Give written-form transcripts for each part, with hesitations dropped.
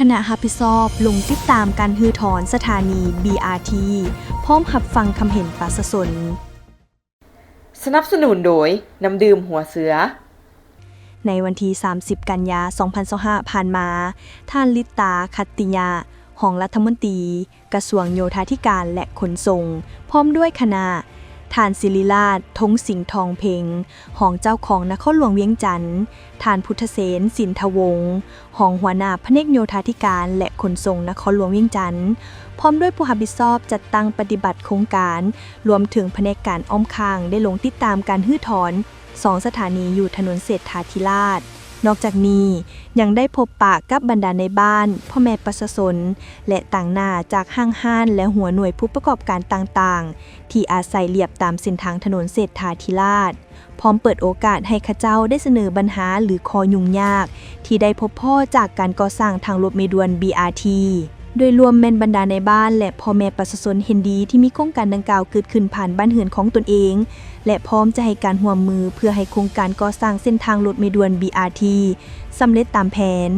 คณะรับผิดชอบลงติดตามการฮือถอนสถานี BRT พร้อมรับฟังคำเห็นประชาชนสนับสนุนโดยน้ำดื่มหัวเสือในวันที่30 กันยายน 2025 ผ่านมาท่านลิตา คัตติยารองรัฐมนตรีกระทรวงโยธาธิการและขนส่งพร้อมด้วยคณะท่านศิริราช ธงสิงห์ทองเพ็งรองเจ้าของนครหลวงเวียงจันทน์ท่านพุทธเสน สินทวงศ์รองหัวหน้าแผนกโยธาธิการและขนส่งนครหลวงเวียงจันทน์พร้อมด้วยผู้รับผิดชอบจัดตั้งปฏิบัติโครงการรวมถึงแผนกการอ้อมข้างได้ลงติดตามการฮื้อถอน2 สถานีอยู่ถนนเศรษฐาธิราชนอกจากนี้ยังได้พบปะกับบรรดาในบ้านพ่อแม่ประชาชนและต่างหน้าจากห้างห้านและหัวหน่วยผู้ประกอบการต่างๆที่อาศัยเลียบตามเส้นทางถนนเศรษฐาธิราชพร้อมเปิดโอกาสให้ข้าเจ้าได้เสนอปัญหาหรือข้อยุ่งยากที่ได้พบพ่อจากการก่อสร้างทางรถเมล์ด่วน BRT โดยรวมแม่นบรรดาในบ้านและพ่อแม่ประชาชนเห็นดีที่มีโครงการดังกล่าวเกิดขึ้นผ่านบ้านเรือนของตนเองและพร้อมจะให้การร่วมมือเพื่อให้โครงการก่อสร้างเส้นทางรถเมล์ด่วน BRT สำเร็จตามแผน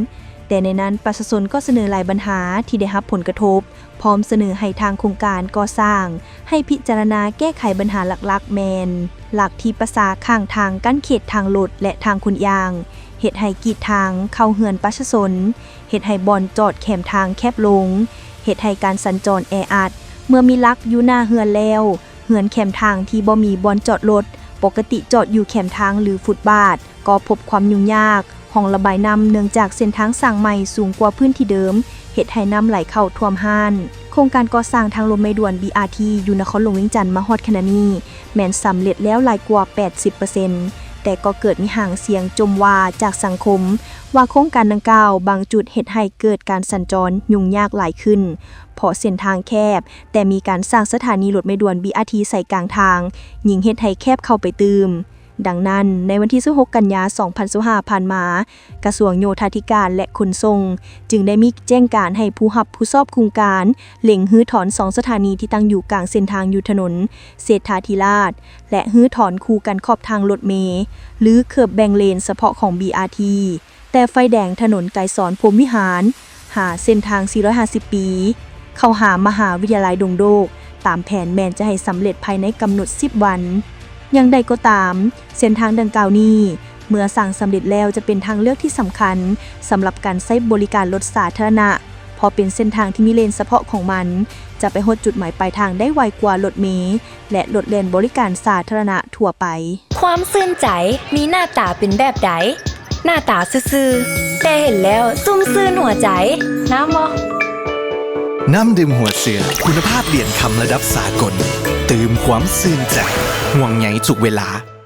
แต่ในนั้นประชาชนก็เสนอหลายปัญหาที่ได้รับผลกระทบพร้อมเสนอให้ทางโครงการก่อสร้างให้พิจารณาแก้ไขปัญหาหลักๆแมนหลักที่ประสาข้างทางกั้นเขตทางรถและทางขนยางเฮ็ดให้กีดทางเข้าเฮือนประชาชนเฮ็ดให้บ่อนจอดแคมทางแคบลงเฮ็ดให้การสัญจรแออัดเมื่อมีลักอยู่หน้าเฮือนแล้วเฮือนแคมทางที่บ่มีบ่อนจอดรถปกติจอดอยู่แคมทางหรือฟุตบาทก็พบความยุ่งยากห้องระบายน้ำเนื่องจากเส้นทางสร้างใหม่สูงกว่าพื้นที่เดิมเฮ็ดให้น้ำไหลเข้าท่วมห้านโครงการก่อสร้างทางรถเมล์ด่วน BRT อยู่นครหลวงเวียงจันทน์มาฮอดขณะนี้แม้นสำเร็จแล้วหลายกว่า 80%แต่ก็เกิดมีห่างเสียงจมว่าจากสังคมว่าโครงการดังกล่าวบางจุดเฮ็ดให้เกิดการสัญจรยุ่งยากหลายขึ้นเพราะเส้นทางแคบแต่มีการสร้างสถานีรถเมล์ด่วน BRT ใส่กลางทางยิ่งเฮ็ดให้แคบเข้าไปตืมดังนั้นในวันที่16 กันยายน 2025 ผ่านมากระทรวงโยธาธิการและขนส่งจึงได้มีแจ้งการให้ผู้รับผู้ชอบโครงการเล็งรื้อถอน2 สถานีที่ตั้งอยู่กลางเส้นทางอยู่ถนนเศรษฐาธิราชและรื้อถอนคู่กันขอบทางรถเมล์หรือเขือบแบ่งเลนเฉพาะของ BRT แต่ไฟแดงถนนไกรสอนพรหมวิหารหาเส้นทาง450 ปีเข้าหามหาวิทยาลัยดงโดกตามแผนแม้นจะให้สำเร็จภายในกำหนด10 วันอย่างใดก็ตามเส้นทางดังกล่าวนี้เมื่อสร้างสำเร็จแล้วจะเป็นทางเลือกที่สำคัญสำหรับการใช้บริการรถสาธารณะเพราะเป็นเส้นทางที่มีเลนเฉพาะของมันจะไปฮอดจุดหมายปลายทางได้ไวกว่ารถเมล์และรถเลนบริการสาธารณะทั่วไปความซื่นใจมีหน้าตาเป็นแบบใดหน้าตาซื่อๆแต่เห็นแล้วซุ่มซื่นหัวใจน้ำบ่น้ำดื่มหัวเสือคุณภาพเหรียญคำระดับสากลตื่มความซื่นใจห่วงใยทุกเวลา